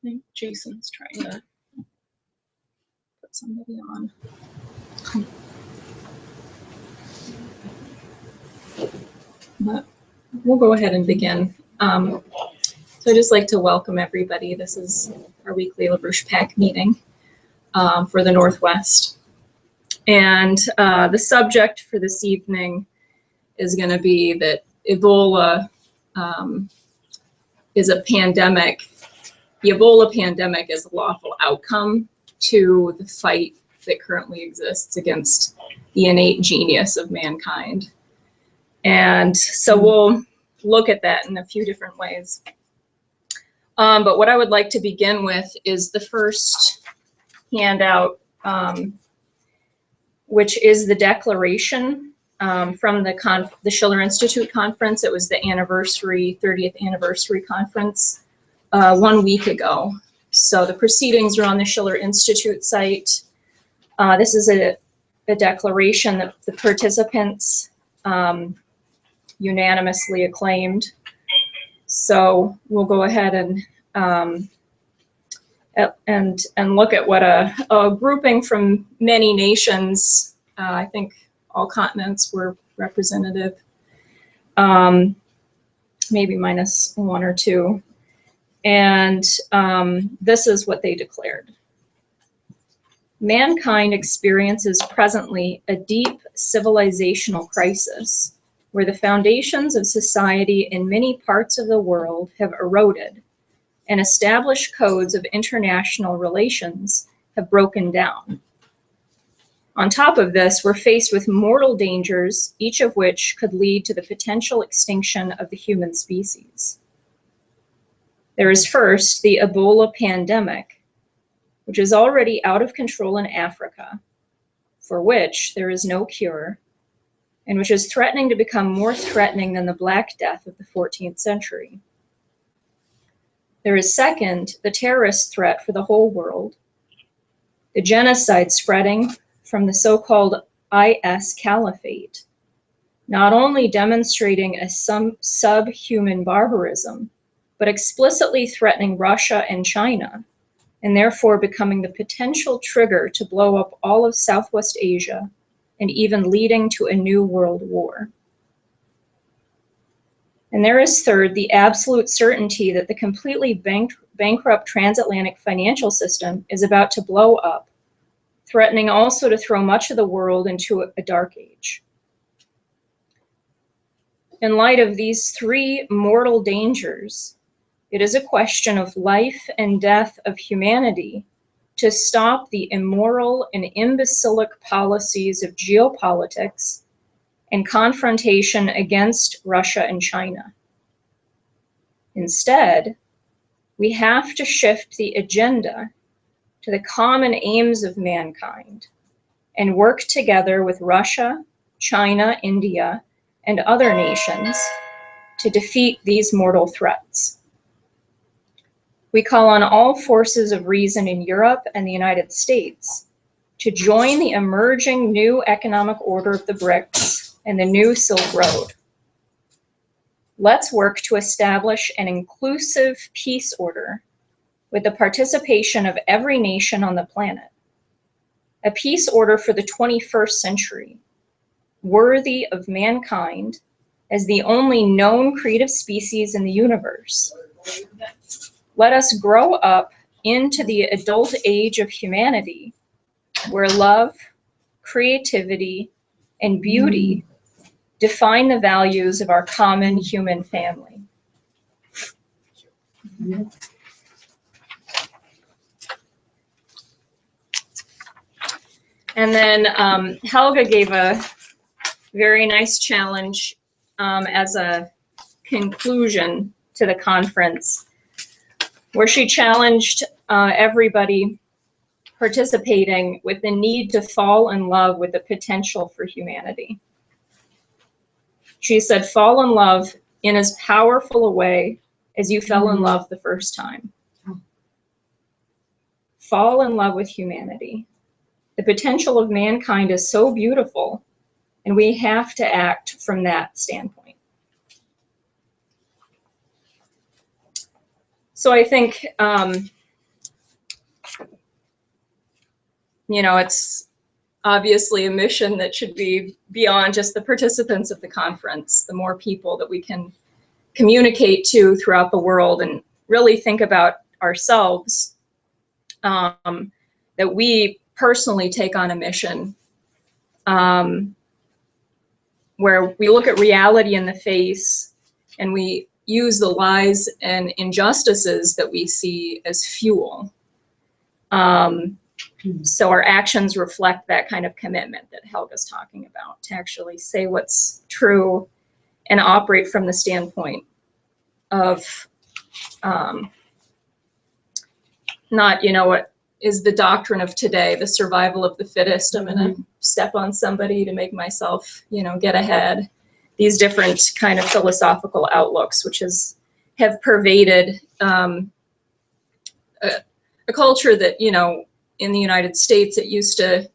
think Jason's trying to put somebody on. But we'll go ahead and begin. So I'd just like to welcome everybody. This is our weekly LaRouche PAC meeting for the Northwest. And the subject for this evening is going to be that Ebola is a pandemic. The Ebola pandemic is a lawful outcome to the fight that currently exists against the innate genius of mankind. And so we'll look at that in a few different ways. But what I would like to begin with is the first handout, which is the declaration from the Schiller Institute conference. It was the 30th anniversary conference 1 week ago. So the proceedings are on the Schiller Institute site. This is a declaration that the participants unanimously acclaimed. So we'll go ahead and look at what a grouping from many nations, I think all continents were representative, maybe minus one or two. And this is what they declared. Mankind experiences presently a deep civilizational crisis where the foundations of society in many parts of the world have eroded and established codes of international relations have broken down. On top of this, we're faced with mortal dangers, each of which could lead to the potential extinction of the human species. There is first the Ebola pandemic, which is already out of control in Africa, for which there is no cure, and which is threatening to become more threatening than the Black Death of the 14th century. There is second, the terrorist threat for the whole world, the genocide spreading from the so-called IS caliphate, not only demonstrating a subhuman barbarism, but explicitly threatening Russia and China, and therefore becoming the potential trigger to blow up all of Southwest Asia and even leading to a new world war. And there is third, the absolute certainty that the completely bankrupt transatlantic financial system is about to blow up, threatening also to throw much of the world into a dark age. In light of these three mortal dangers, it is a question of life and death of humanity to stop the immoral and imbecilic policies of geopolitics and confrontation against Russia and China. Instead, we have to shift the agenda to the common aims of mankind and work together with Russia, China, India, and other nations to defeat these mortal threats. We call on all forces of reason in Europe and the United States to join the emerging new economic order of the BRICS and the new Silk Road. Let's work to establish an inclusive peace order with the participation of every nation on the planet. A peace order for the 21st century, worthy of mankind as the only known creative species in the universe. Let us grow up into the adult age of humanity, where love, creativity, and beauty define the values of our common human family. And then Helga gave a very nice challenge as a conclusion to the conference, where she challenged everybody participating with the need to fall in love with the potential for humanity. She said, fall in love in as powerful a way as you fell in love the first time. Fall in love with humanity. The potential of mankind is so beautiful, and we have to act from that standpoint. So I think you know, it's obviously a mission that should be beyond just the participants of the conference, the more people that we can communicate to throughout the world and really think about ourselves, that we personally take on a mission where we look at reality in the face and we use the lies and injustices that we see as fuel. So our actions reflect that kind of commitment that Helga's talking about, to actually say what's true and operate from the standpoint of not, you know, what is the doctrine of today, the survival of the fittest. I'm gonna step on somebody to make myself, you know, get ahead. These different kind of philosophical outlooks, which have pervaded a culture that, you know, in the United States, it used to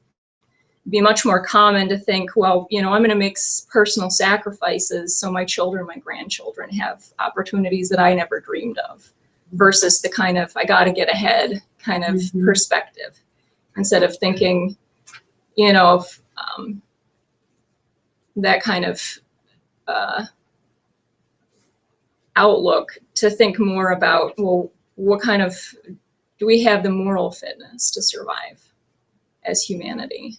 be much more common to think, well, you know, I'm going to make personal sacrifices so my children, my grandchildren have opportunities that I never dreamed of, versus the kind of I got to get ahead kind of perspective, instead of thinking, you know, of that kind of outlook, to think more about, well, what kind of, do we have the moral fitness to survive as humanity?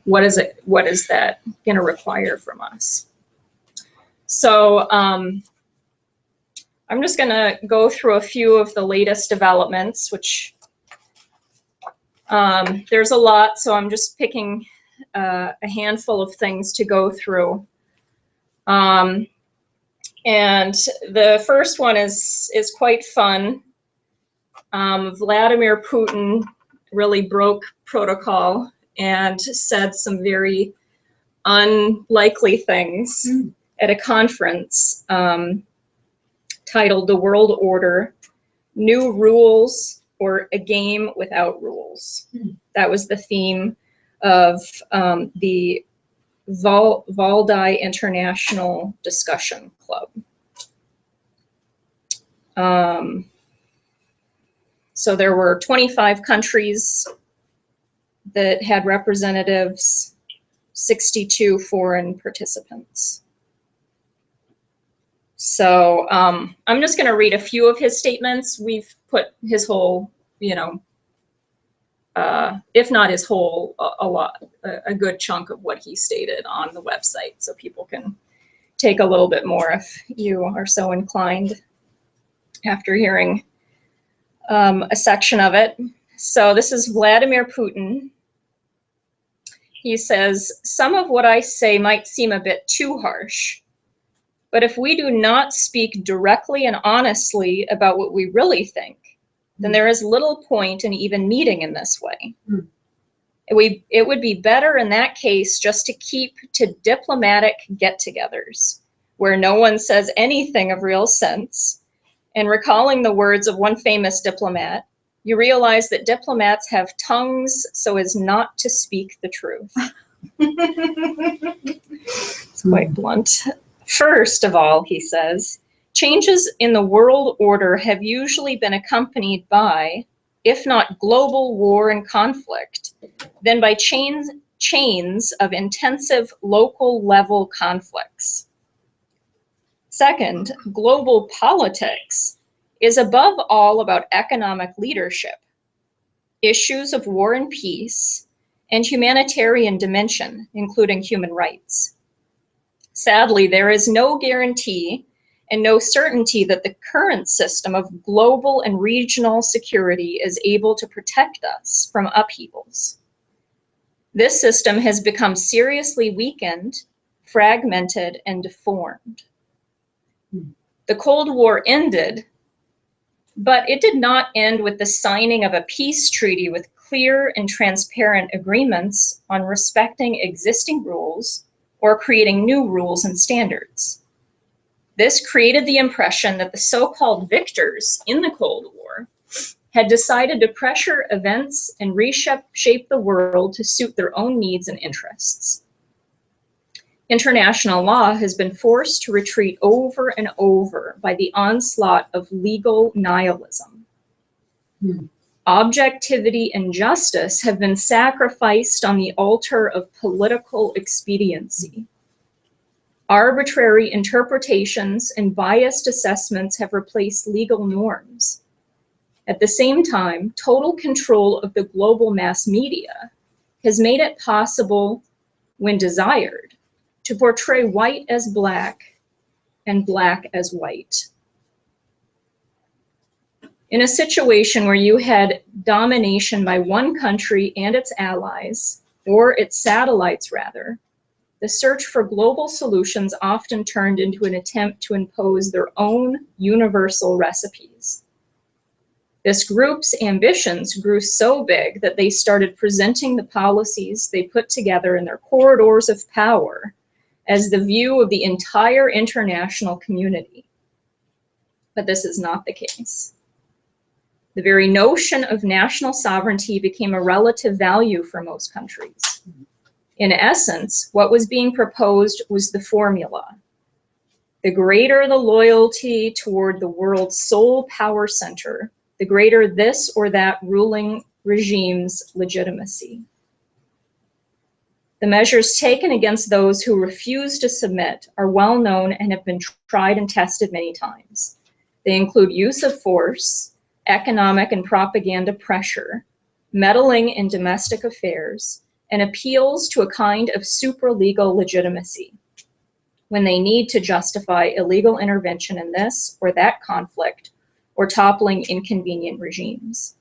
What is it? What is that going to require from us? So I'm just going to go through a few of the latest developments, which there's a lot, so I'm just picking a handful of things to go through. And the first one is quite fun. Vladimir Putin really broke protocol and said some very unlikely things at a conference titled "The World Order: New Rules or a Game Without Rules." That was the theme of the Valdai International Discussion Club. So there were 25 countries that had representatives, 62 foreign participants. So I'm just going to read a few of his statements. We've put his whole, you know, if not his whole, a good chunk of what he stated on the website, so people can take a little bit more if you are so inclined after hearing a section of it. So this is Vladimir Putin. He says, "Some of what I say might seem a bit too harsh, but if we do not speak directly and honestly about what we really think, then there is little point in even meeting in this way. It would be better in that case just to keep to diplomatic get-togethers, where no one says anything of real sense. And recalling the words of one famous diplomat, you realize that diplomats have tongues so as not to speak the truth." It's quite blunt. "First of all," he says, "changes in the world order have usually been accompanied by, if not global war and conflict, then by chains of intensive local level conflicts. Second, global politics is above all about economic leadership, issues of war and peace, and humanitarian dimension, including human rights. Sadly, there is no guarantee and no certainty that the current system of global and regional security is able to protect us from upheavals. This system has become seriously weakened, fragmented, and deformed. The Cold War ended, but it did not end with the signing of a peace treaty with clear and transparent agreements on respecting existing rules or creating new rules and standards. This created the impression that the so-called victors in the Cold War had decided to pressure events and reshape the world to suit their own needs and interests. International law has been forced to retreat over and over by the onslaught of legal nihilism. Objectivity and justice have been sacrificed on the altar of political expediency. Arbitrary interpretations and biased assessments have replaced legal norms. At the same time, total control of the global mass media has made it possible, when desired, to portray white as black and black as white. In a situation where you had domination by one country and its allies, or its satellites rather, the search for global solutions often turned into an attempt to impose their own universal recipes. This group's ambitions grew so big that they started presenting the policies they put together in their corridors of power as the view of the entire international community. But this is not the case. The very notion of national sovereignty became a relative value for most countries. In essence, what was being proposed was the formula. The greater the loyalty toward the world's sole power center, the greater this or that ruling regime's legitimacy. The measures taken against those who refuse to submit are well known and have been tried and tested many times. They include use of force, economic and propaganda pressure, meddling in domestic affairs, and appeals to a kind of supralegal legitimacy when they need to justify illegal intervention in this or that conflict or toppling inconvenient regimes.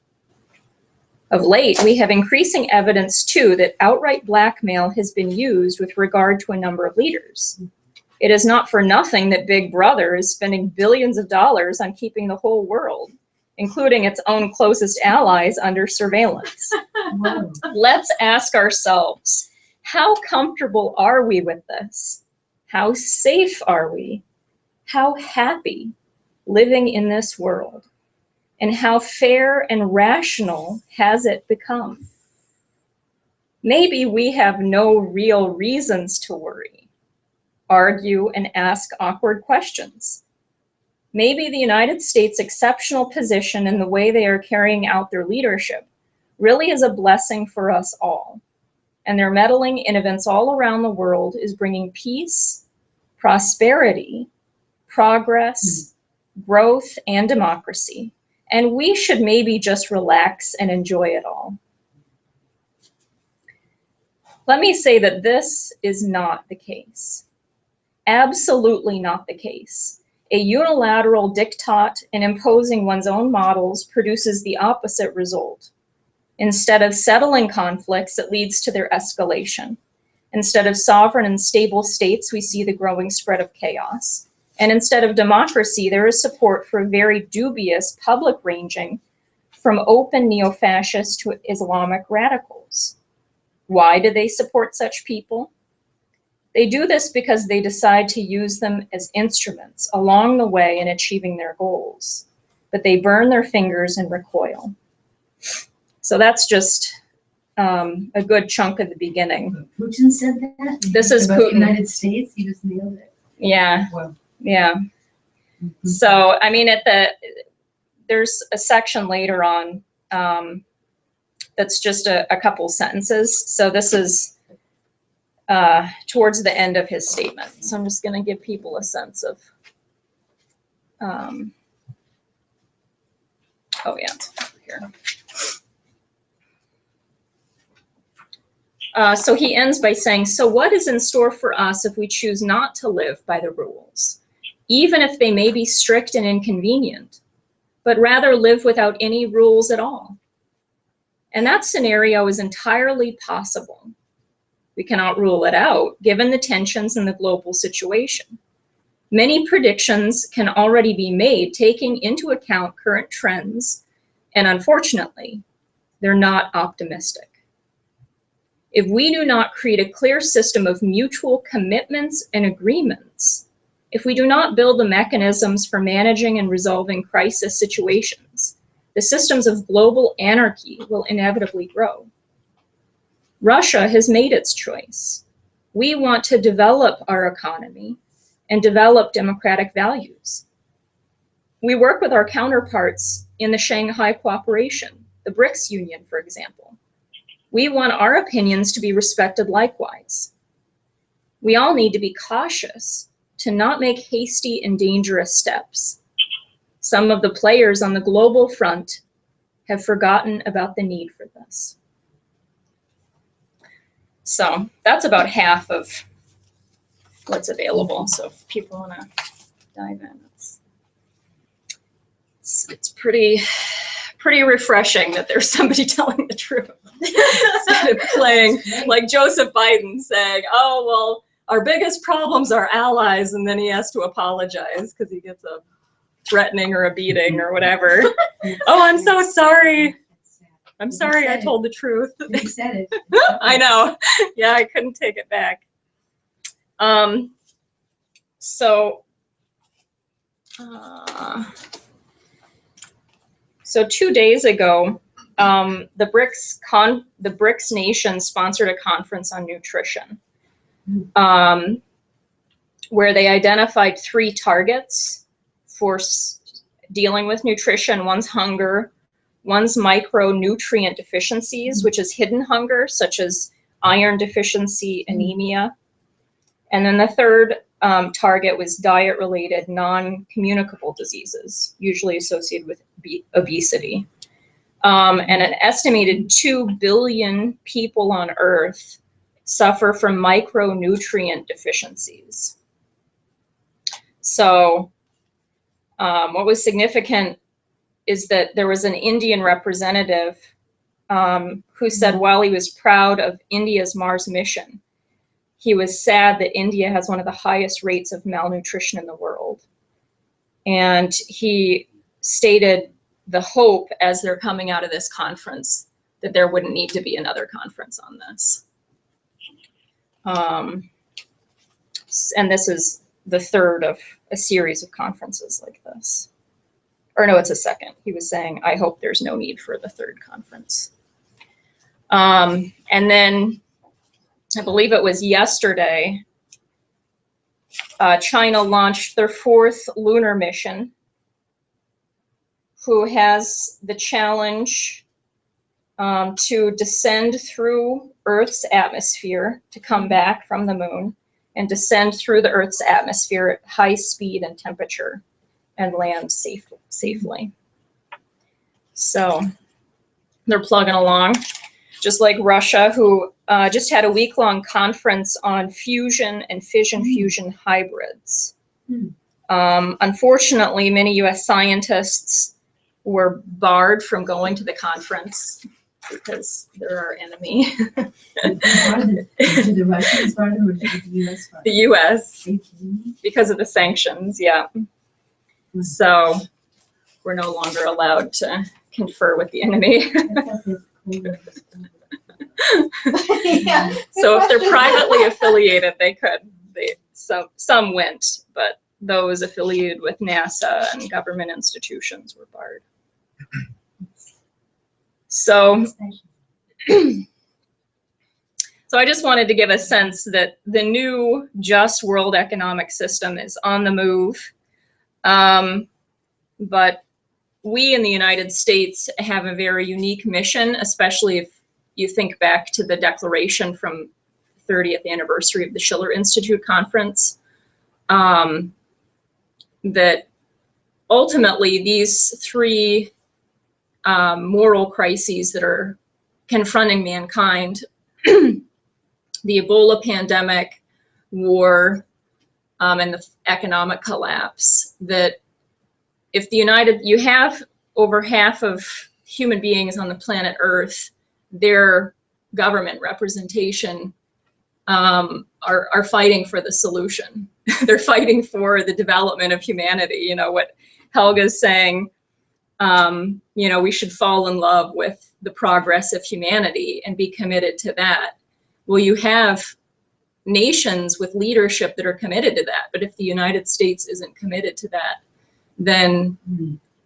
Of late, we have increasing evidence, too, that outright blackmail has been used with regard to a number of leaders. It is not for nothing that Big Brother is spending billions of dollars on keeping the whole world, including its own closest allies, under surveillance. Wow. Let's ask ourselves, how comfortable are we with this? How safe are we? How happy living in this world? And how fair and rational has it become? Maybe we have no real reasons to worry, argue, and ask awkward questions. Maybe the United States' exceptional position in the way they are carrying out their leadership really is a blessing for us all. And their meddling in events all around the world is bringing peace, prosperity, progress, growth, and democracy. And we should maybe just relax and enjoy it all. Let me say that this is not the case. Absolutely not the case. A unilateral diktat in imposing one's own models produces the opposite result. Instead of settling conflicts, it leads to their escalation. Instead of sovereign and stable states, we see the growing spread of chaos. And instead of democracy, there is support for very dubious public ranging from open neo-fascists to Islamic radicals. Why do they support such people? They do this because they decide to use them as instruments along the way in achieving their goals, but they burn their fingers and recoil. So that's just a good chunk of the beginning. Putin said that? This is about Putin. The United States? You just nailed it. Yeah, Wow. yeah. Mm-hmm. So, I mean, there's a section later on that's just a couple sentences. So this is towards the end of his statement. So I'm just going to give people a sense of, oh yeah, it's here. So he ends by saying, so what is in store for us if we choose not to live by the rules, even if they may be strict and inconvenient, but rather live without any rules at all? And that scenario is entirely possible. We cannot rule it out, given the tensions in the global situation. Many predictions can already be made, taking into account current trends, and unfortunately, they're not optimistic. If we do not create a clear system of mutual commitments and agreements, if we do not build the mechanisms for managing and resolving crisis situations, the systems of global anarchy will inevitably grow. Russia has made its choice. We want to develop our economy and develop democratic values. We work with our counterparts in the Shanghai Cooperation, the BRICS Union, for example. We want our opinions to be respected likewise. We all need to be cautious to not make hasty and dangerous steps. Some of the players on the global front have forgotten about the need for this. So that's about half of what's available. So if people want to dive in, it's pretty refreshing that there's somebody telling the truth instead of playing like Joseph Biden saying, "Oh well, our biggest problems are allies," and then he has to apologize because he gets a threatening or a beating or whatever. "Oh, I'm so sorry. I'm sorry I told the truth." You said it. I know. Yeah, I couldn't take it back. So 2 days ago, the BRICS nations sponsored a conference on nutrition, where they identified 3 targets for dealing with nutrition. One's hunger, one's micronutrient deficiencies, which is hidden hunger, such as iron deficiency, anemia. And then the third target was diet-related non-communicable diseases, usually associated with obesity. And an estimated 2 billion people on Earth suffer from micronutrient deficiencies. So what was significant is that there was an Indian representative who said while he was proud of India's Mars mission, he was sad that India has one of the highest rates of malnutrition in the world. And he stated the hope as they're coming out of this conference that there wouldn't need to be another conference on this. And this is the third of a series of conferences like this. Or no, it's a second. He was saying, I hope there's no need for the third conference. And then I believe it was yesterday, China launched their 4th lunar mission, who has the challenge to descend through Earth's atmosphere to come back from the moon and descend through the Earth's atmosphere at high speed and temperature and land safely. So they're plugging along, just like Russia, who just had a week-long conference on fusion and fission-fusion hybrids. Unfortunately, many US scientists were barred from going to the conference because they're our enemy. Did the Russians bar them or did the US bar them? The US, because of the sanctions, yeah. So we're no longer allowed to confer with the enemy. So if they're privately affiliated, they could. Some went, but those affiliated with NASA and government institutions were barred. So I just wanted to give a sense that the new just world economic system is on the move. But we in the United States have a very unique mission, especially if you think back to the declaration from the 30th anniversary of the Schiller Institute conference, that ultimately these 3 moral crises that are confronting mankind, the Ebola pandemic, war, and the economic collapse, that if you have over half of human beings on the planet Earth, their government representation are fighting for the solution. They're fighting for the development of humanity. You know, what Helga's saying, we should fall in love with the progress of humanity and be committed to that. Well, you have nations with leadership that are committed to that, but if the United States isn't committed to that, then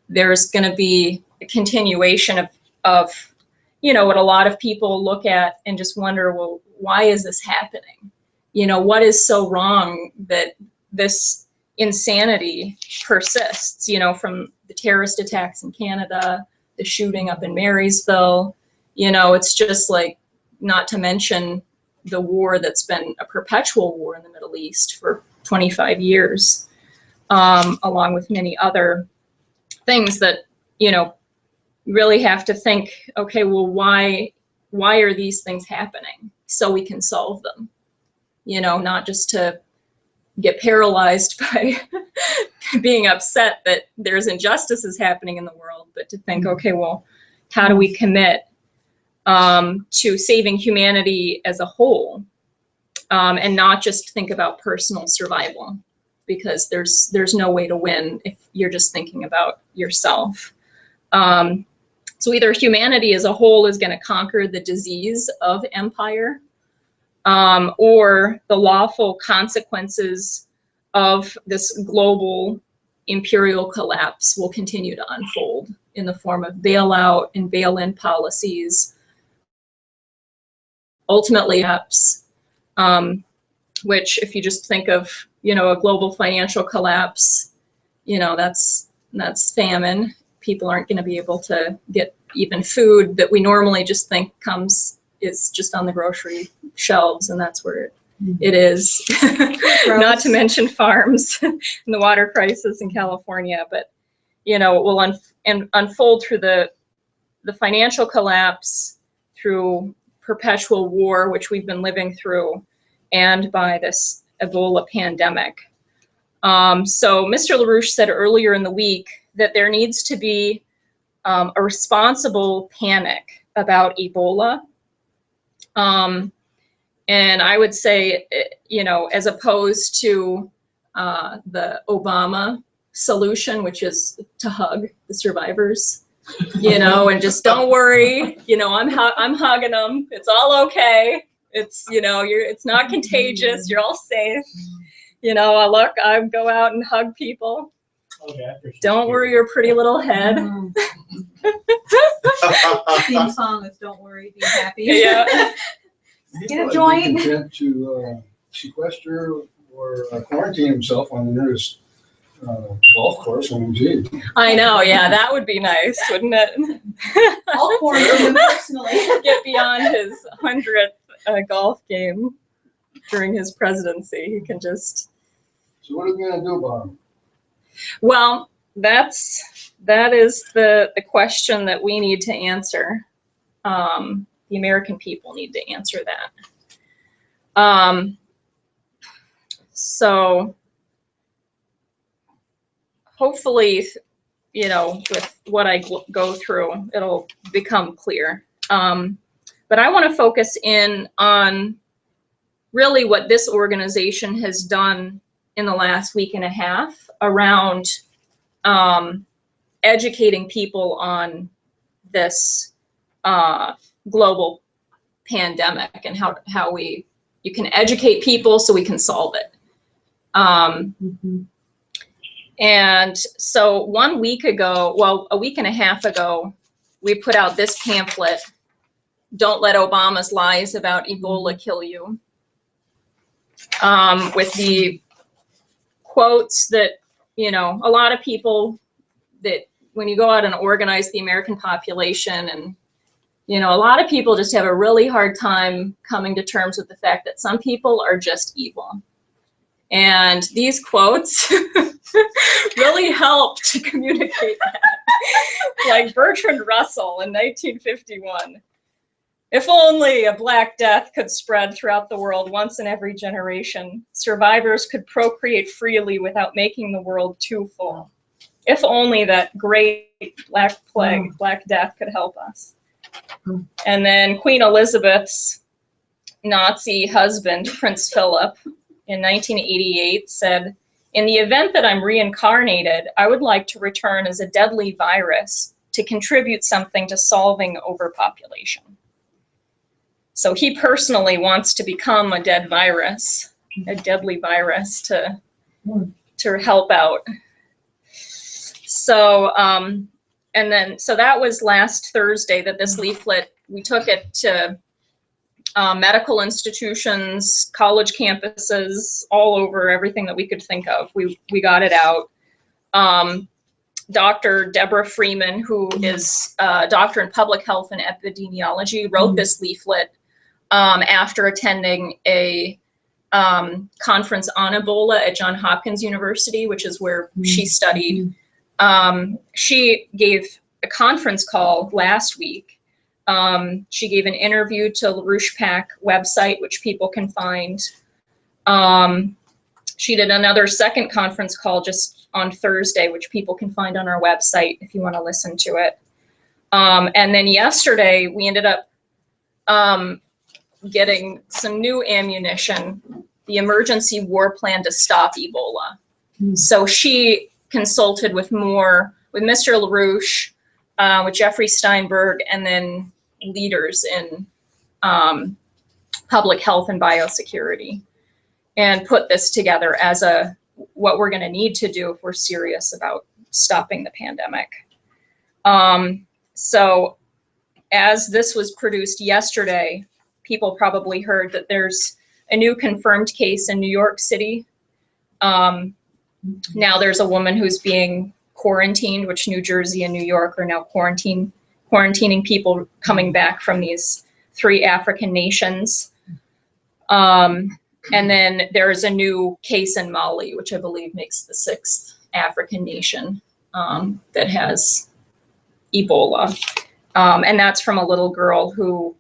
there's going to be a continuation of what a lot of people look at and just wonder, well, why is this happening? What is so wrong that this insanity persists, from the terrorist attacks in Canada, the shooting up in Marysville. You know, it's just like, not to mention the war that's been a perpetual war in the Middle East for 25 years, along with many other things that, you know, really have to think, okay, well, why are these things happening? So we can solve them, you know, not just to get paralyzed by being upset that there's injustices happening in the world, but to think, okay, well, how do we commit to saving humanity as a whole, and not just think about personal survival, because there's no way to win if you're just thinking about yourself. So either humanity as a whole is going to conquer the disease of empire, or the lawful consequences of this global imperial collapse will continue to unfold in the form of bailout and bail-in policies, ultimately ups, which if you just think of, you know, a global financial collapse, you know, that's famine. People aren't going to be able to get even food that we normally just think is just on the grocery shelves, and that's where it is. Not to mention farms and the water crisis in California, but, you know, it will unfold through the financial collapse, through perpetual war, which we've been living through, and by this Ebola pandemic. So Mr. LaRouche said earlier in the week that there needs to be a responsible panic about Ebola. And I would say, you know, as opposed to the Obama solution, which is to hug the survivors, you know, and just don't worry, you know, I'm hugging them. It's all okay. It's, you know, it's not contagious. You're all safe. You know, I go out and hug people. Okay, don't worry your pretty little head. Theme song is "Don't Worry, Be Happy." Yeah. Get a joint. Content to sequester or quarantine himself on the nearest golf course on MG. I know, yeah, that would be nice, wouldn't it? I'll quarantine him personally. Get beyond his 100th golf game during his presidency. He can just. So what are we gonna do about him? Well, that is the question that we need to answer. The American people need to answer that. So hopefully, you know, with what I go through, it'll become clear. But I want to focus in on really what this organization has done in the last week and a half around educating people on this global pandemic and how you can educate people so we can solve it. And so 1 week ago, well, a week and a half ago, we put out this pamphlet, "Don't Let Obama's Lies About Ebola Kill You," with the quotes that, you know, a lot of people, that when you go out and organize the American population, and, you know, a lot of people just have a really hard time coming to terms with the fact that some people are just evil. And these quotes really help to communicate that. Like Bertrand Russell in 1951. "If only a Black Death could spread throughout the world once in every generation, survivors could procreate freely without making the world too full. If only that great Black Plague, Black Death, could help us." And then Queen Elizabeth's Nazi husband, Prince Philip, in 1988 said, "In the event that I'm reincarnated, I would like to return as a deadly virus to contribute something to solving overpopulation." So he personally wants to become a dead virus, a deadly virus to help out. So, and then, so that was last Thursday that this leaflet, we took it to medical institutions, college campuses, all over, everything that we could think of. We got it out. Dr. Deborah Freeman, who is a doctor in public health and epidemiology, wrote this leaflet after attending a conference on Ebola at Johns Hopkins University, which is where she studied. She gave a conference call last week. She gave an interview to LaRouche PAC website, which people can find. She did another second conference call just on Thursday, which people can find on our website if you want to listen to it. And then yesterday, we ended up getting some new ammunition, the emergency war plan to stop Ebola. So she consulted with Mr. LaRouche, with Jeffrey Steinberg, and then leaders in public health and biosecurity, and put this together as what we're going to need to do if we're serious about stopping the pandemic. So as this was produced yesterday, people probably heard that there's a new confirmed case in New York City. Now there's a woman who's being quarantined, which New Jersey and New York are now quarantining people coming back from these 3 African nations. And then there's a new case in Mali, which I believe makes the 6th African nation that has Ebola. And that's from a little girl who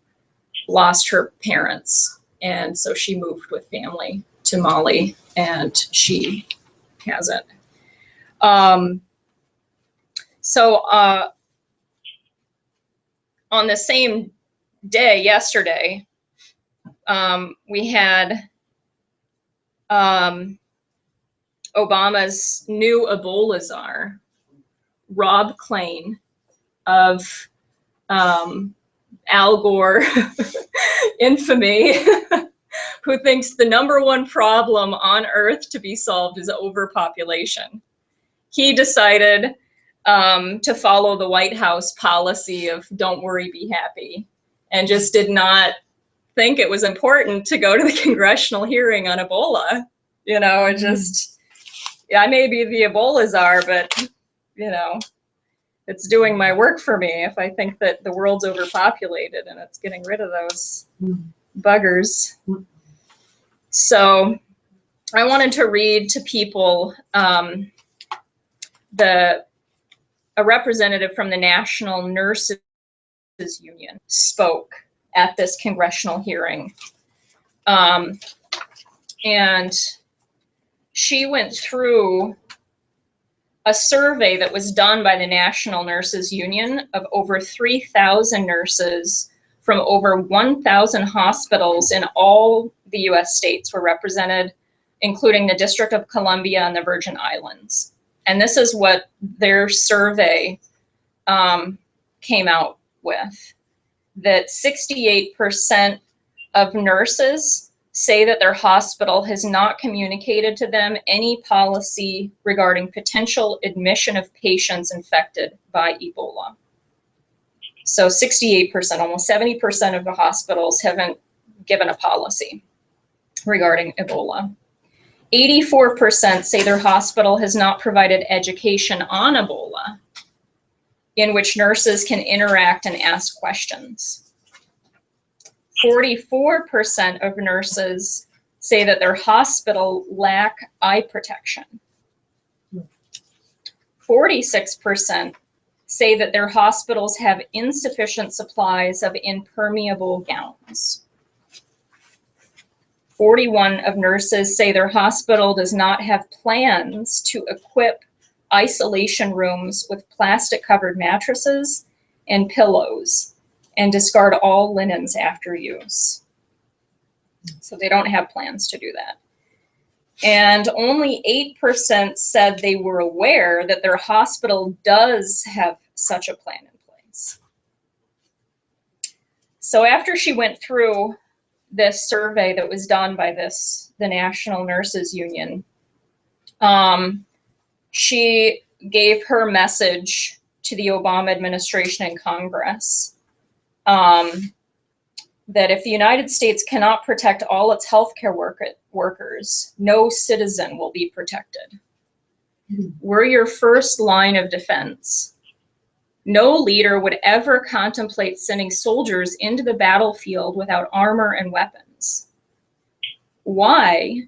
lost her parents. And so she moved with family to Mali, and she has it. So on the same day, yesterday, we had Obama's new Ebola czar, Rob Klain of Al Gore infamy, who thinks the #1 problem on Earth to be solved is overpopulation. He decided to follow the White House policy of don't worry, be happy, and just did not think it was important to go to the congressional hearing on Ebola. You know, it just, I may be the Ebola czar, but, you know, it's doing my work for me if I think that the world's overpopulated and it's getting rid of those buggers. So I wanted to read to people a representative from the National Nurses Union spoke at this congressional hearing. And she went through a survey that was done by the National Nurses Union of over 3,000 nurses from over 1,000 hospitals in all the US states were represented, including the District of Columbia and the Virgin Islands. And this is what their survey came out with, that 68% of nurses say that their hospital has not communicated to them any policy regarding potential admission of patients infected by Ebola. So 68%, almost 70% of the hospitals haven't given a policy regarding Ebola. 84% say their hospital has not provided education on Ebola, in which nurses can interact and ask questions. 44% of nurses say that their hospital lack eye protection. 46% say that their hospitals have insufficient supplies of impermeable gowns. 41 of nurses say their hospital does not have plans to equip isolation rooms with plastic-covered mattresses and pillows, and discard all linens after use. So they don't have plans to do that. And only 8% said they were aware that their hospital does have such a plan in place. So after she went through this survey that was done by the National Nurses Union, she gave her message to the Obama administration and Congress, that if the United States cannot protect all its healthcare workers, no citizen will be protected. were your first line of defense. No leader would ever contemplate sending soldiers into the battlefield without armor and weapons. Why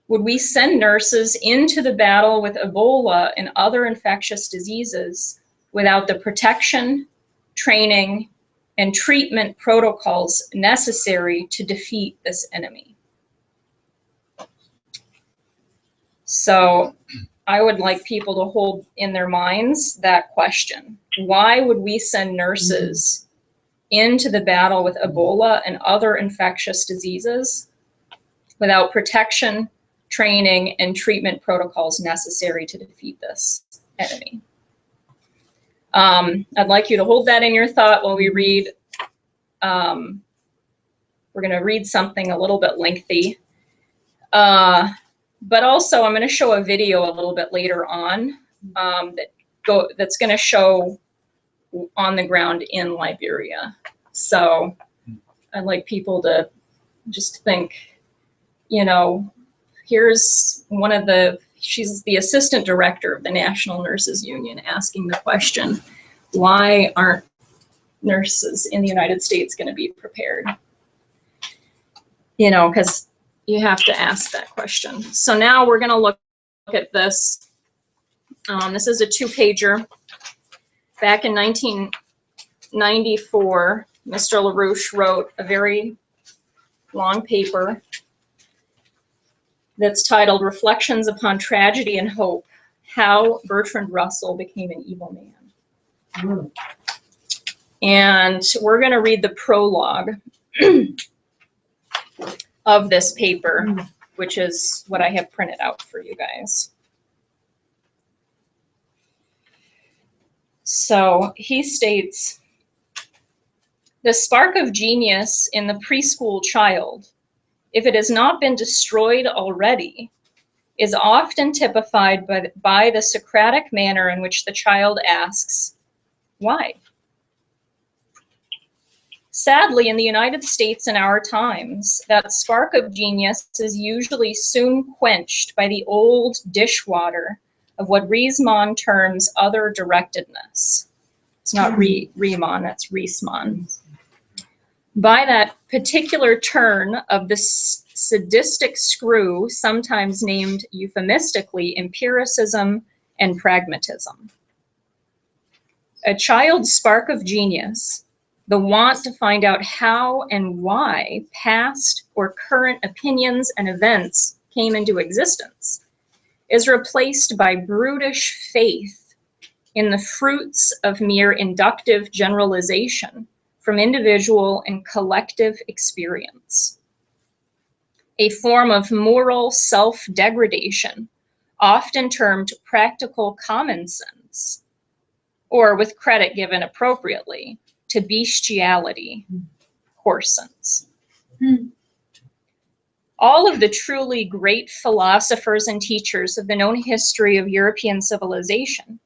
would we send nurses into the battle with Ebola and other infectious diseases without the protection, training, and treatment protocols necessary to defeat this enemy? So I would like people to hold in their minds that question. Why would we send nurses into the battle with Ebola and other infectious diseases without protection, training, and treatment protocols necessary to defeat this enemy? I'd like you to hold that in your thought while we read. We're going to read something a little bit lengthy. But also, I'm going to show a video a little bit later on that's going to show on the ground in Liberia. So I'd like people to just think, you know, here's one of she's the assistant director of the National Nurses Union asking the question, why aren't nurses in the United States going to be prepared? You know, because you have to ask that question. So now we're going to look at this. This is a 2-pager. Back in 1994, Mr. LaRouche wrote a very long paper that's titled Reflections Upon Tragedy and Hope, How Bertrand Russell Became an Evil Man. And we're going to read the prologue of this paper, which is what I have printed out for you guys. So he states, the spark of genius in the preschool child, if it has not been destroyed already, is often typified by the Socratic manner in which the child asks, why? Sadly, in the United States in our times, that spark of genius is usually soon quenched by the old dishwater of what Riemann terms other directedness. It's not Riemann, that's Riemann. By that particular turn of the sadistic screw, sometimes named euphemistically empiricism and pragmatism. A child's spark of genius, the want to find out how and why past or current opinions and events came into existence, is replaced by brutish faith in the fruits of mere inductive generalization from individual and collective experience. A form of moral self-degradation, often termed practical common sense, or with credit given appropriately, to bestiality, coarsens. All of the truly great philosophers and teachers of the known history of European civilization,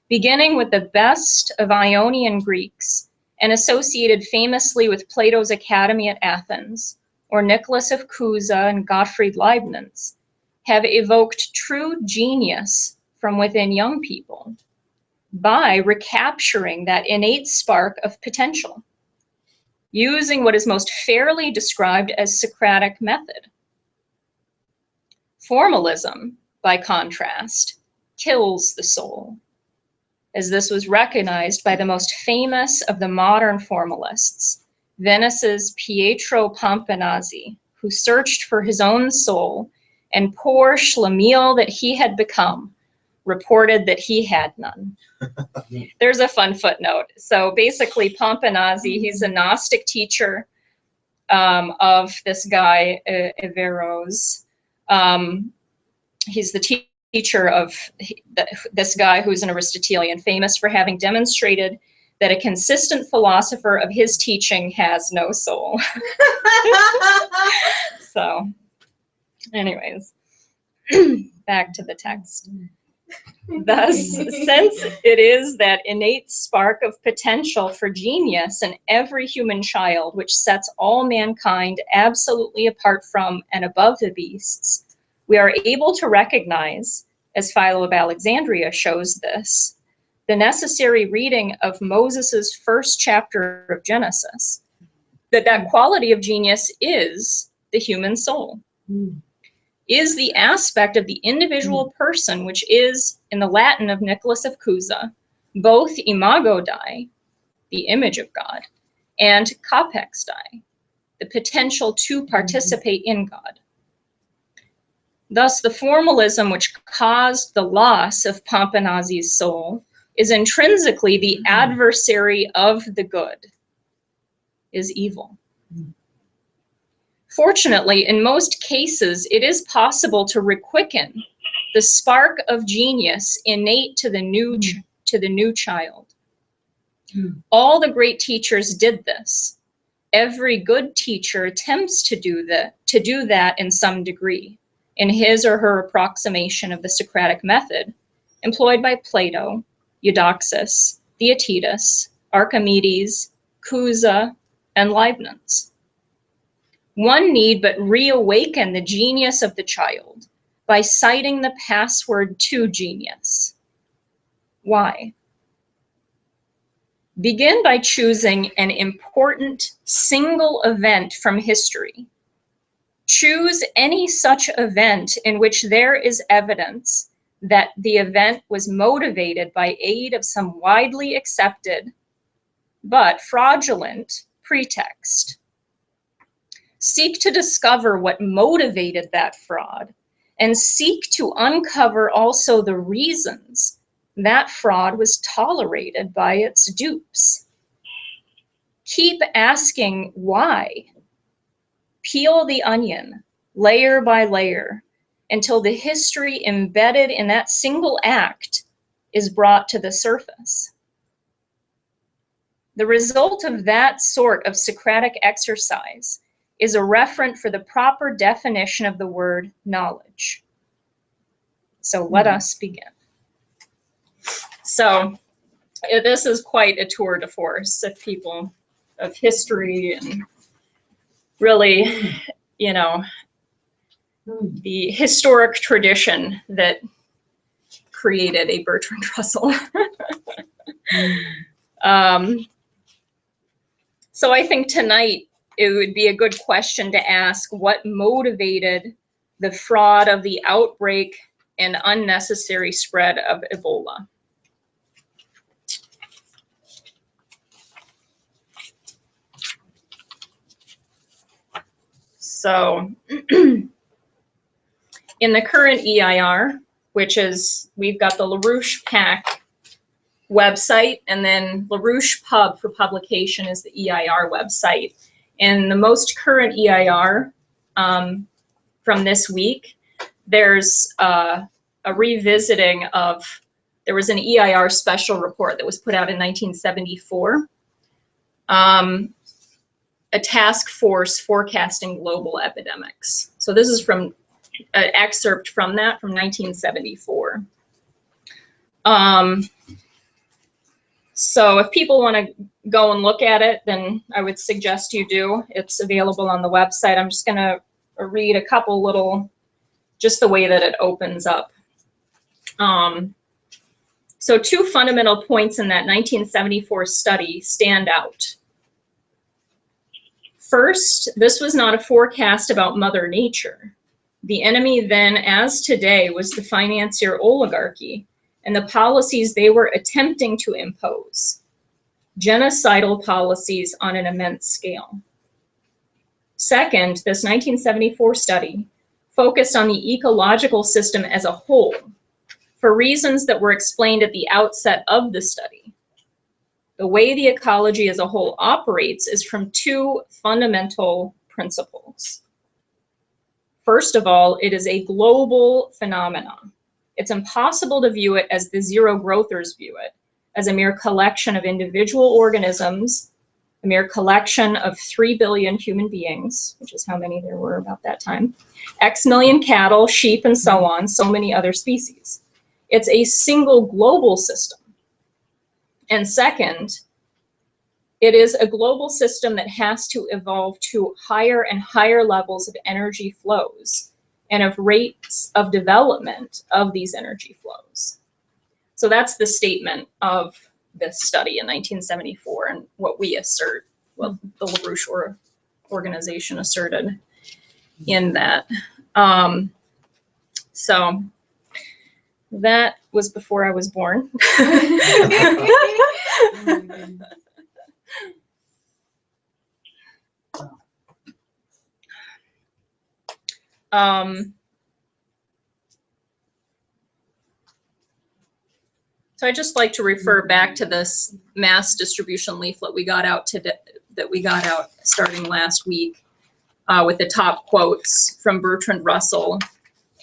beginning with the best of Ionian Greeks and associated famously with Plato's Academy at Athens, or Nicholas of Cusa and Gottfried Leibniz, have evoked true genius from within young people by recapturing that innate spark of potential, using what is most fairly described as Socratic method. Formalism, by contrast, kills the soul, as this was recognized by the most famous of the modern formalists, Venice's Pietro Pomponazzi, who searched for his own soul, and poor Schlemiel that he had become, reported that he had none. There's a fun footnote. So basically, Pomponazzi, he's a Gnostic teacher of this guy, Averroes. He's the teacher of this guy who's an Aristotelian, famous for having demonstrated that a consistent philosopher of his teaching has no soul. So, anyways, back to the text. Thus, since it is that innate spark of potential for genius in every human child which sets all mankind absolutely apart from and above the beasts, we are able to recognize, as Philo of Alexandria shows this, the necessary reading of Moses's first chapter of Genesis, that quality of genius is the human soul, is the aspect of the individual person, which is, in the Latin of Nicholas of Cusa, both imago Dei, the image of God, and capex Dei, the potential to participate in God. Thus, the formalism which caused the loss of Pomponazzi's soul is intrinsically the adversary of the good, is evil. Fortunately, in most cases, it is possible to requicken the spark of genius innate to the new child. All the great teachers did this. Every good teacher attempts to do that in some degree, in his or her approximation of the Socratic method, employed by Plato, Eudoxus, Theaetetus, Archimedes, Cusa, and Leibniz. One need but reawaken the genius of the child by citing the password to genius. Why? Begin by choosing an important single event from history. Choose any such event in which there is evidence that the event was motivated by aid of some widely accepted but fraudulent pretext. Seek to discover what motivated that fraud, and seek to uncover also the reasons that fraud was tolerated by its dupes. Keep asking why. Peel the onion, layer by layer, until the history embedded in that single act is brought to the surface. The result of that sort of Socratic exercise is a referent for the proper definition of the word knowledge. So let us begin. So this is quite a tour de force of people, of history, and really, you know, the historic tradition that created a Bertrand Russell. So I think tonight it would be a good question to ask: what motivated the fraud of the outbreak and unnecessary spread of Ebola? So in the current EIR, which is, we've got the LaRouche PAC website, and then LaRouche Pub for publication is the EIR website. And the most current EIR from this week, there's a revisiting of, there was an EIR special report that was put out in 1974, a task force forecasting global epidemics. So this is from an excerpt from that from 1974. So if people want to go and look at it, then I would suggest you do. It's available on the website. I'm just going to read a couple little, just the way that it opens up. So two fundamental points in that 1974 study stand out. First, this was not a forecast about Mother Nature. The enemy then, as today, was the financier oligarchy and the policies they were attempting to impose, genocidal policies on an immense scale. Second, this 1974 study focused on the ecological system as a whole for reasons that were explained at the outset of the study. The way the ecology as a whole operates is from two fundamental principles. First of all, it is a global phenomenon. It's impossible to view it as the zero growthers view it, as a mere collection of individual organisms, a mere collection of 3 billion human beings, which is how many there were about that time, X million cattle, sheep, and so on, so many other species. It's a single global system. And second, it is a global system that has to evolve to higher and higher levels of energy flows and of rates of development of these energy flows. So that's the statement of this study in 1974, and what we assert, what the LaRouche organization asserted in that. So that was before I was born. So I just like to refer back to this mass distribution leaflet we got out today, that we got out starting last week, with the top quotes from Bertrand Russell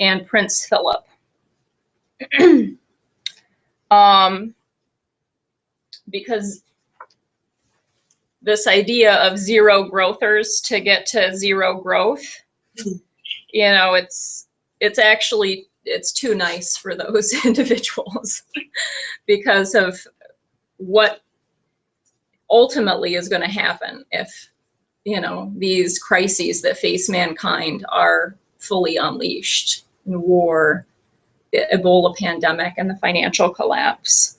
and Prince Philip. Because this idea of zero growthers to get to zero growth, you know, it's actually, it's too nice for those individuals because of what ultimately is going to happen if, you know, these crises that face mankind are fully unleashed: war, the Ebola pandemic, and the financial collapse.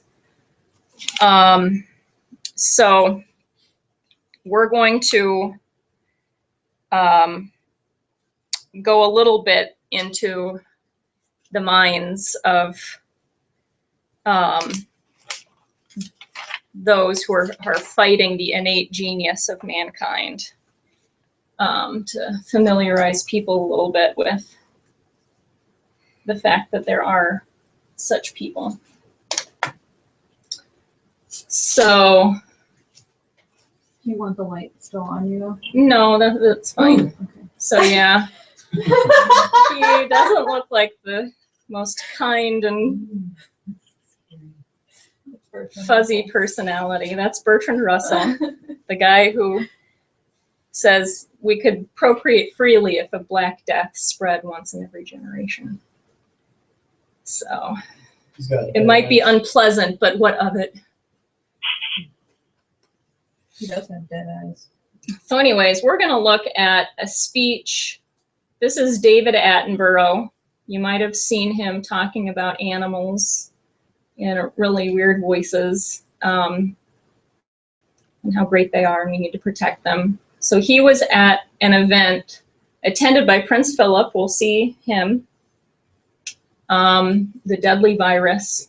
So we're going to go a little bit into the minds of those who are fighting the innate genius of mankind, to familiarize people a little bit with the fact that there are such people. So, You want the light still on you? no, that's fine. Okay. So yeah, he doesn't look like the most kind and fuzzy personality. That's Bertrand Russell, the guy who says we could procreate freely if a Black Death spread once in every generation. So it might be unpleasant, but what of it? He does have dead eyes. So anyways, we're going to look at a speech. This is David Attenborough. You might have seen him talking about animals in really weird voices, and how great they are, and we need to protect them. So he was at an event attended by Prince Philip. We'll see him. The deadly virus.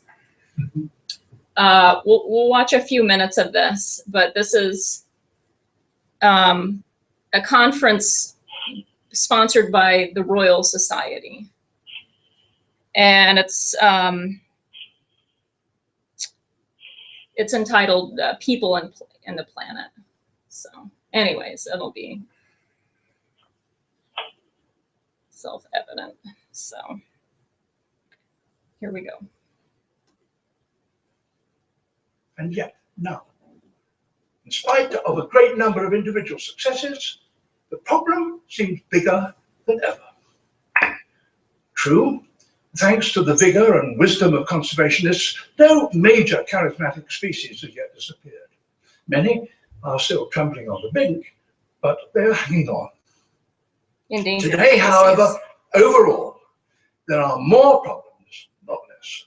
We'll watch a few minutes of this, but this is a conference sponsored by the Royal Society, and it's entitled "People and the Planet." So, anyways, it'll be self-evident. So, here we go. And yet, now, in spite of a great number of individual successes, the problem seems bigger than ever. True, thanks to the vigor and wisdom of conservationists, no major charismatic species has yet disappeared. Many are still trembling on the brink, but they're hanging on. Endangered Today, species. however, overall, there are more problems, not less.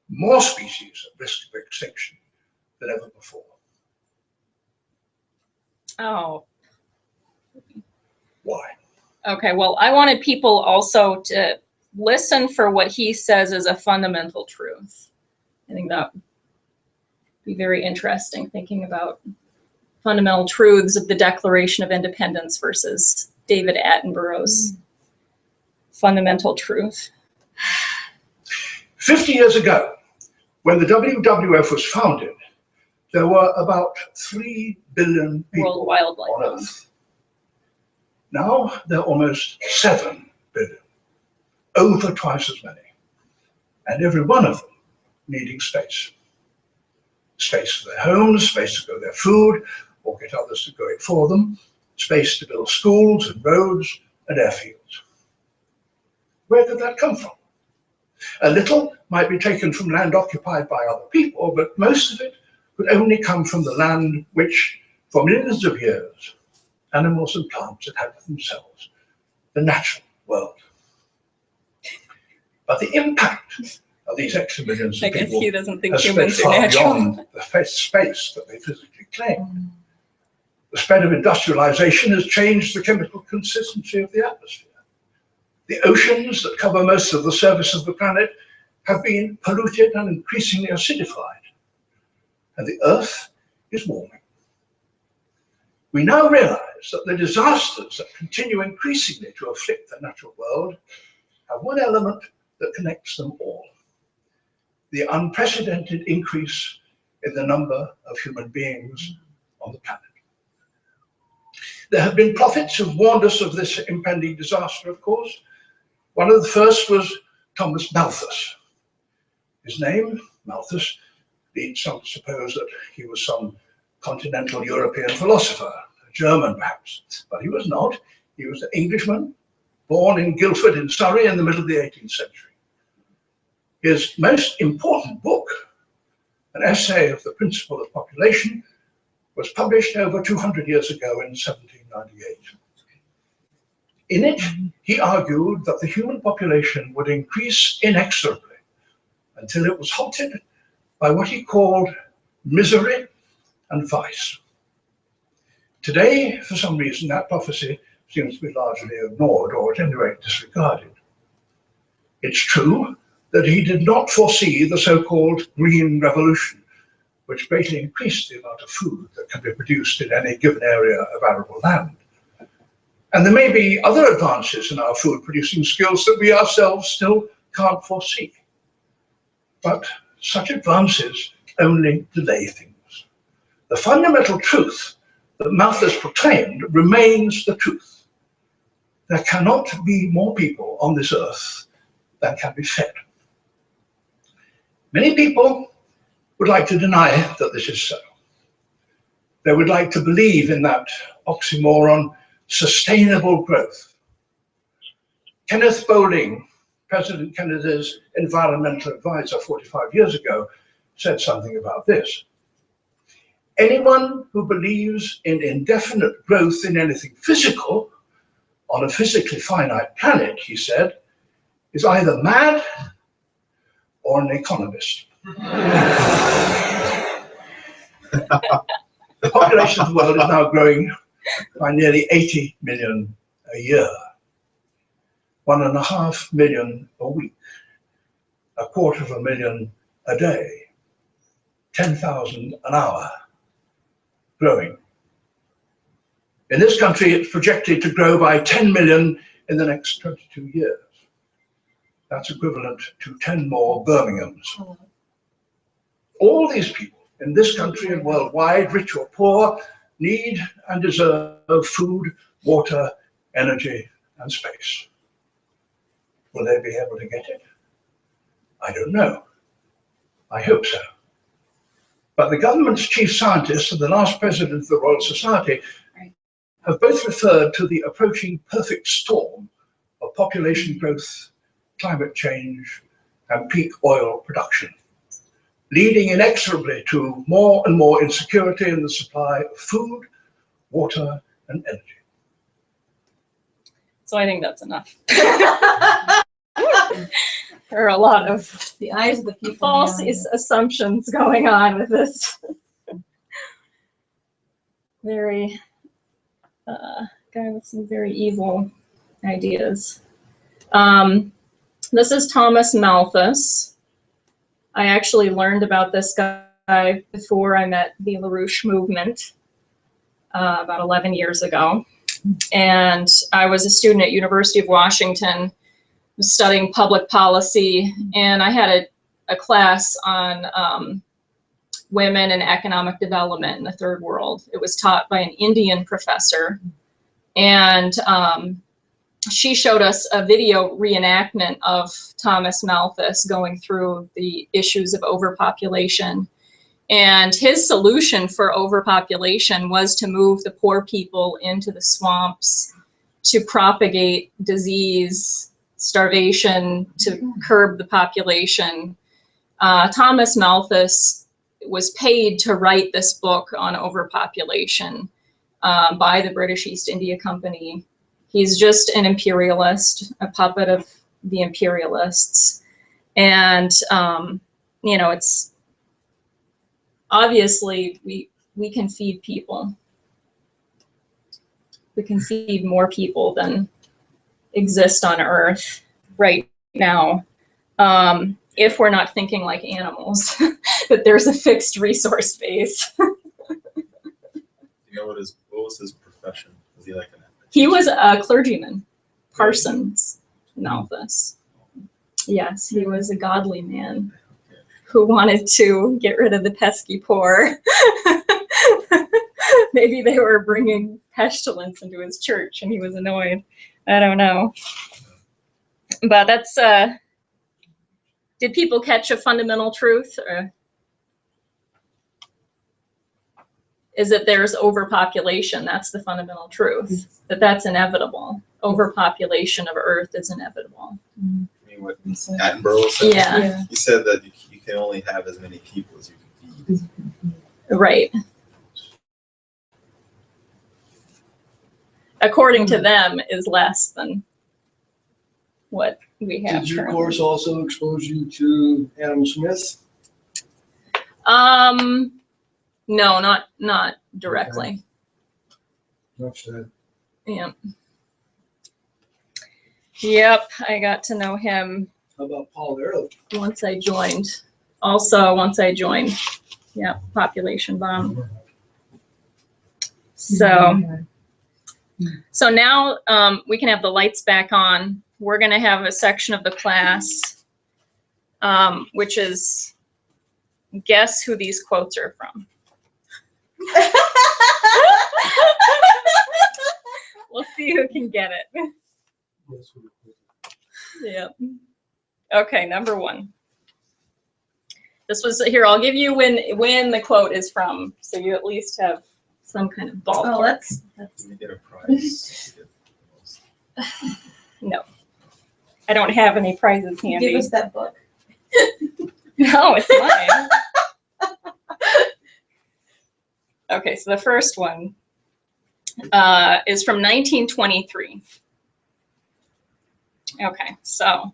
More species at risk of extinction than ever before. Oh, Why? okay. Well, I wanted people also to listen for what he says is a fundamental truth. I think that would be very interesting, thinking about fundamental truths of the Declaration of Independence versus David Attenborough's fundamental truth. 50 years ago, when the WWF was founded, there were about 3 billion people World Wildlife on Fund. Earth. Now there are almost 7 billion, over twice as many, and every one of them needing space. Space for their homes, space to grow their food, or get others to grow it for them, space to build schools and roads and airfields. Where did that come from? A little might be taken from land occupied by other people, but most of it could only come from the land which, for millions of years, animals and plants had had for themselves, the natural world. But the impact of these extra millions I of guess people he doesn't think has spread humans are far natural. beyond the space that they physically claim. The spread of industrialization has changed the chemical consistency of the atmosphere. The oceans that cover most of the surface of the planet have been polluted and increasingly acidified, and the Earth is warming. We now realize that the disasters that continue increasingly to afflict the natural world have one element that connects them all: the unprecedented increase in the number of human beings on the planet. There have been prophets who've warned us of this impending disaster, of course. One of the first was Thomas Malthus. His name, Malthus, leads some to suppose that he was some continental European philosopher, a German perhaps, but he was not. He was an Englishman, born in Guildford in Surrey in the middle of the 18th century. His most important book, an essay of the principle of population, was published over 200 years ago in 1798. In it, he argued that the human population would increase inexorably until it was halted by what he called misery and vice. Today, for some reason, that prophecy seems to be largely ignored, or at any rate disregarded. It's true that he did not foresee the so-called Green Revolution, which greatly increased the amount of food that can be produced in any given area of arable land. And there may be other advances in our food producing skills that we ourselves still can't foresee. But such advances only delay things. The fundamental truth that Malthus proclaimed remains the truth. There cannot be more people on this earth than can be fed. Many people would like to deny that this is so. They would like to believe in that oxymoron, sustainable growth. Kenneth Boulding, President Kennedy's environmental advisor 45 years ago, said something about this. Anyone who believes in indefinite growth in anything physical on a physically finite planet, he said, is either mad or an economist. The population of the world is now growing by nearly 80 million a year, 1.5 million a week, 250,000 a day, 10,000 an hour, growing. In this country, it's projected to grow by 10 million in the next 22 years. That's equivalent to 10 more Birminghams. All these people in this country and worldwide, rich or poor, need and deserve food, water, energy, and space. Will they be able to get it? I don't know. I hope so. But the government's chief scientists and the last president of the Royal Society have both referred to the approaching perfect storm of population growth, climate change, and peak oil production, leading inexorably to more and more insecurity in the supply of food, water, and energy. So I think that's enough. There are a lot of The eyes of the people. false behind it. assumptions going on with this. Very, guy with some very evil ideas. This is Thomas Malthus. I actually learned about this guy before I met the LaRouche movement about 11 years ago. And I was a student at University of Washington studying public policy, and I had a class on women and economic development in the third world. It was taught by an Indian professor, and she showed us a video reenactment of Thomas Malthus going through the issues of overpopulation. And his solution for overpopulation was to move the poor people into the swamps, to propagate disease, starvation, to curb the population. Thomas Malthus was paid to write this book on overpopulation by the British East India Company. He's just an imperialist, a puppet of the imperialists. And, you know, it's obviously we can feed people. We can feed more people than exist on Earth right now. If we're not thinking like animals, that there's a fixed resource base. You know what was his profession? Was he like an? He was a clergyman, Parsons Malthus. Yes, he was a godly man who wanted to get rid of the pesky poor. Maybe they were bringing pestilence into his church and he was annoyed. I don't know. But that's, did people catch a fundamental truth? Or is it there's overpopulation? That's the fundamental truth, that's inevitable. Overpopulation of Earth is inevitable. I mean, what Attenborough said? Yeah, He said that you can only have as many people as you can feed. right. According to them, is less than what we have. Did your currently. course also expose you to Adam Smith? No, not directly. Enough said. Yeah. Yep, I got to know him How about Paul Ehrlich? once I joined. Also, once I joined, yeah, population bomb. So now we can have the lights back on. We're going to have a section of the class, which is guess who these quotes are from. We'll see who can get it. Yep. Okay, number one. This was here. I'll give you when the quote is from, so you at least have some kind of ballpark. Oh, that's You get a prize. No, I don't have any prizes handy. give us that book. No, it's mine. Okay, so the first one is from 1923. Okay, so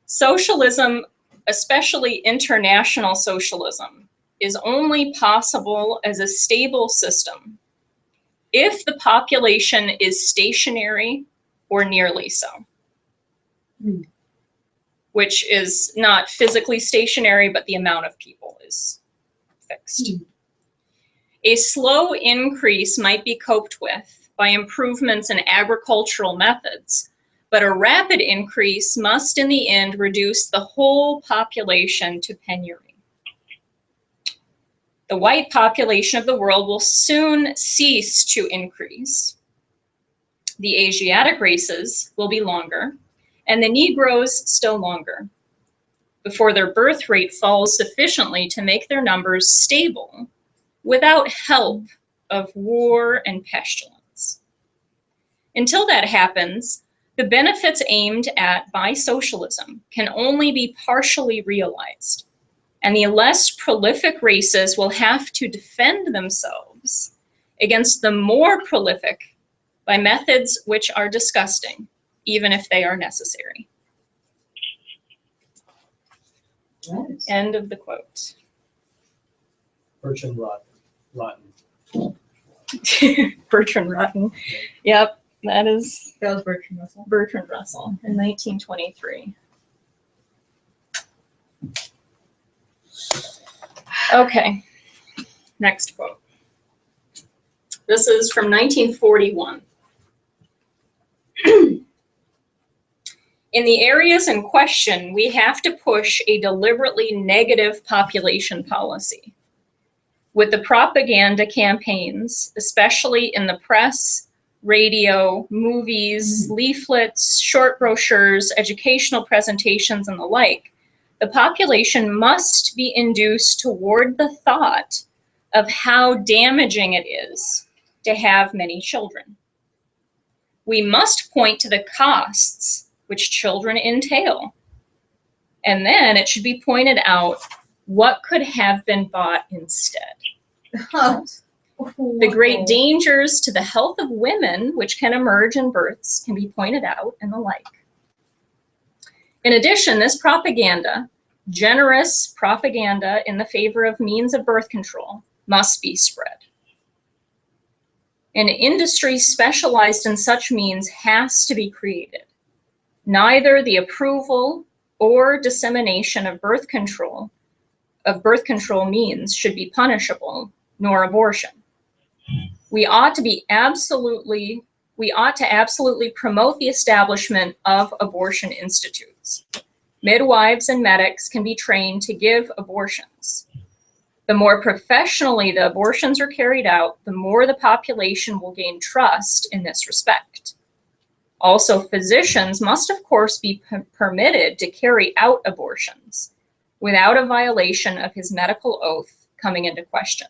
socialism, especially international socialism, is only possible as a stable system if the population is stationary or nearly so. Which is not physically stationary, but the amount of people is fixed. A slow increase might be coped with by improvements in agricultural methods, but a rapid increase must in the end reduce the whole population to penury. The white population of the world will soon cease to increase. The Asiatic races will be longer, and the Negroes still longer, before their birth rate falls sufficiently to make their numbers stable without help of war and pestilence. Until that happens, the benefits aimed at by socialism can only be partially realized, and the less prolific races will have to defend themselves against the more prolific by methods which are disgusting, even if they are necessary. Nice. End of the quote. Bertrand Lawton. Bertrand Russell. Yep, that is That was Bertrand Russell. Bertrand Russell in 1923. Okay, next quote. This is from 1941. In the areas in question, we have to push a deliberately negative population policy. With the propaganda campaigns, especially in the press, radio, movies, leaflets, short brochures, educational presentations, and the like, the population must be induced toward the thought of how damaging it is to have many children. We must point to the costs which children entail. And then it should be pointed out what could have been bought instead. The great dangers to the health of women which can emerge in births can be pointed out and the like. In addition, this propaganda, generous propaganda in the favor of means of birth control, must be spread. An industry specialized in such means has to be created. Neither the approval or dissemination of birth control means should be punishable, nor abortion. We ought to absolutely promote the establishment of abortion institutes. Midwives and medics can be trained to give abortions. The more professionally the abortions are carried out, the more the population will gain trust in this respect. Also, physicians must, of course, be permitted to carry out abortions without a violation of his medical oath coming into question.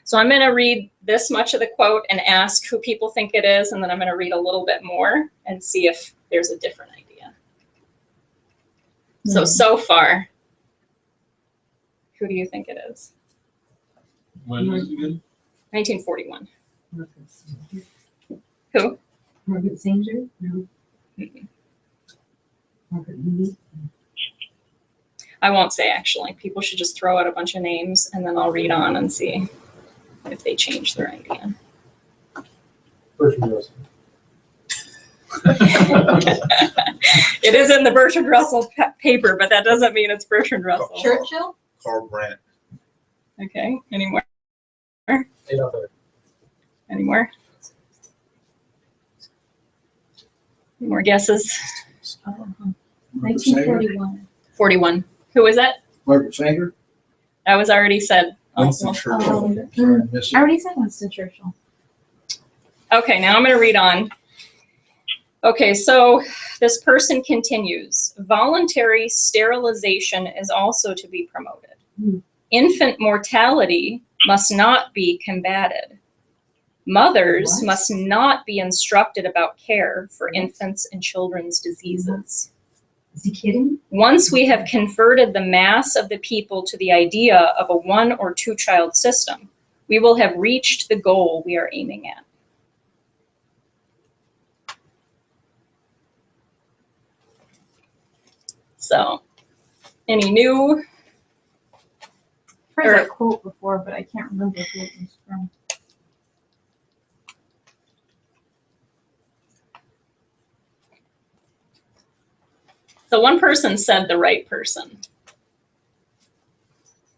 So I'm going to read this much of the quote and ask who people think it is, and then I'm going to read a little bit more and see if there's a different idea. So far, who do you think it is? When was it again? 1941. Who? Margaret Sanger? No. Mm-mm. Margaret Lee? I won't say, actually. People should just throw out a bunch of names, and then I'll read on and see if they change their idea. Bertrand Russell. It is in the Bertrand Russell paper, but that doesn't mean it's Bertrand Russell. Churchill? Carl Brandt. Okay, any more? Adolf Hitler. Any more? Any more guesses? 1941. 41. Who was that? Margaret Sanger? That was already said. Winston Oh, Churchill. Sorry, I missed I it. already said Winston Churchill. okay, now I'm going to read on. Okay, so this person continues. Voluntary sterilization is also to be promoted. Infant mortality must not be combated. Mothers What? must not be instructed about care for infants and children's diseases. Is he kidding? Once we have converted the mass of the people to the idea of a 1 or 2 child system, we will have reached the goal we are aiming at. So, any new? I've heard that quote before, but I can't remember who it was from. So one person said the right person.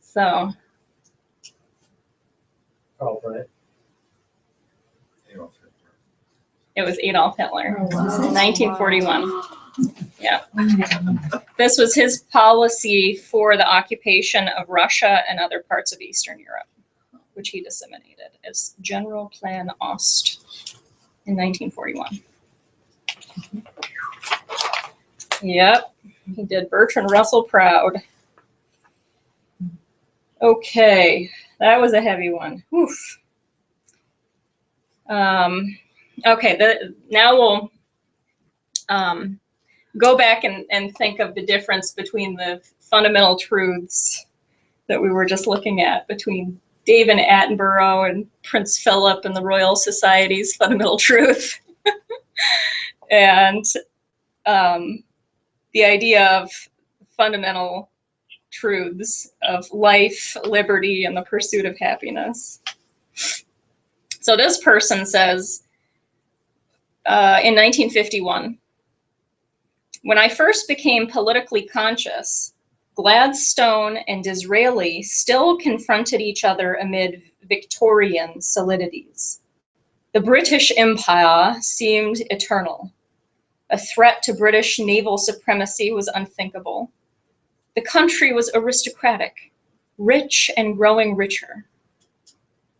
So Carl Brandt. Adolf Hitler. it was Adolf Hitler, Oh, wow. 1941. Yeah. Oh, This was his policy for the occupation of Russia and other parts of Eastern Europe, which he disseminated as General Plan Ost in 1941. Yep, he did Bertrand Russell proud. Okay, that was a heavy one. Oof. Okay, now we'll go back and think of the difference between the fundamental truths that we were just looking at between David Attenborough and Prince Philip and the Royal Society's fundamental truth and the idea of fundamental truths of life, liberty, and the pursuit of happiness. So this person says, in 1951, when I first became politically conscious, Gladstone and Disraeli still confronted each other amid Victorian solidities. The British Empire seemed eternal. A threat to British naval supremacy was unthinkable. The country was aristocratic, rich and growing richer.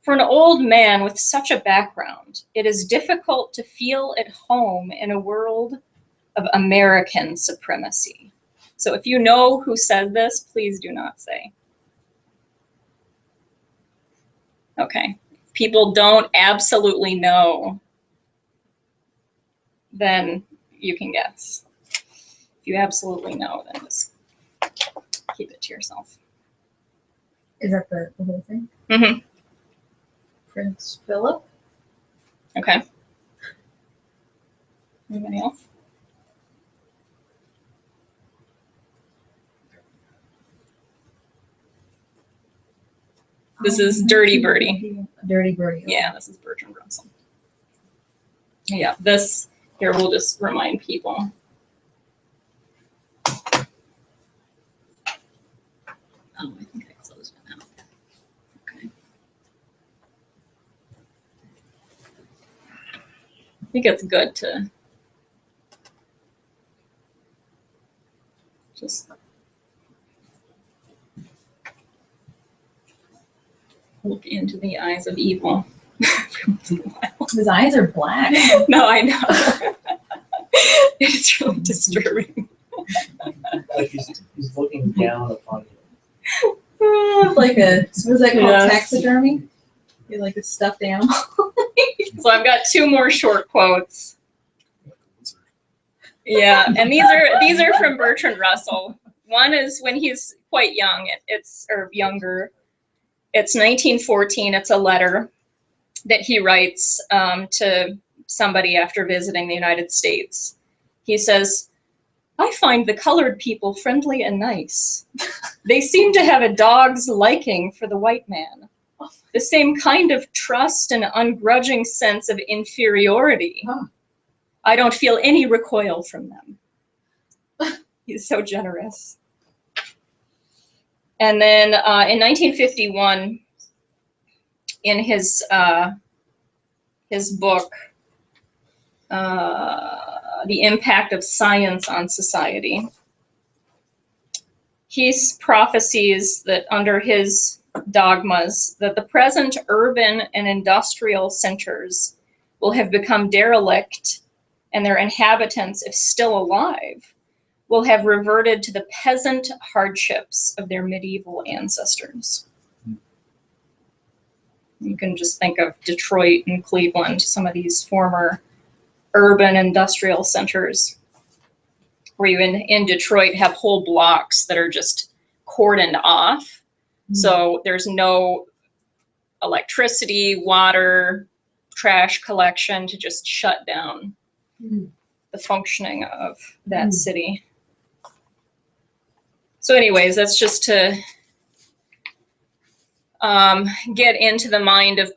For an old man with such a background, it is difficult to feel at home in a world of American supremacy. So if you know who said this, please do not say. Okay, people don't absolutely know, then you can guess. If you absolutely know, then just keep it to yourself. Is that the whole thing? Mm-hmm. Prince Philip? Okay. Anybody else? This is Dirty Birdie. Dirty Birdie. Yeah, this is Bertrand Russell. Yeah, this here we'll just remind people. Oh, I think I closed it now. Okay. I think it's good to just look into the eyes of evil every once in a while. His eyes are black. No, I know. It's really disturbing. Like he's looking down upon you. Like a, what is that called? Yes. Taxidermy? You're like a stuffed animal. So I've got two more short quotes. Yeah, and these are from Bertrand Russell. One is when he's quite young. Or younger. It's 1914. It's a letter that he writes to somebody after visiting the United States. He says, "I find the colored people friendly and nice. They seem to have a dog's liking for the white man. The same kind of trust and ungrudging sense of inferiority. Huh. I don't feel any recoil from them." He's so generous. And then in 1951, in his book, The Impact of Science on Society, he prophesies that under his dogmas that the present urban and industrial centers will have become derelict, and their inhabitants, if still alive, will have reverted to the peasant hardships of their medieval ancestors. You can just think of Detroit and Cleveland, some of these former urban industrial centers, where you in Detroit have whole blocks that are just cordoned off. Mm-hmm. So there's no electricity, water, trash collection to just shut down the functioning of that city. So anyways, that's just to get into the mind of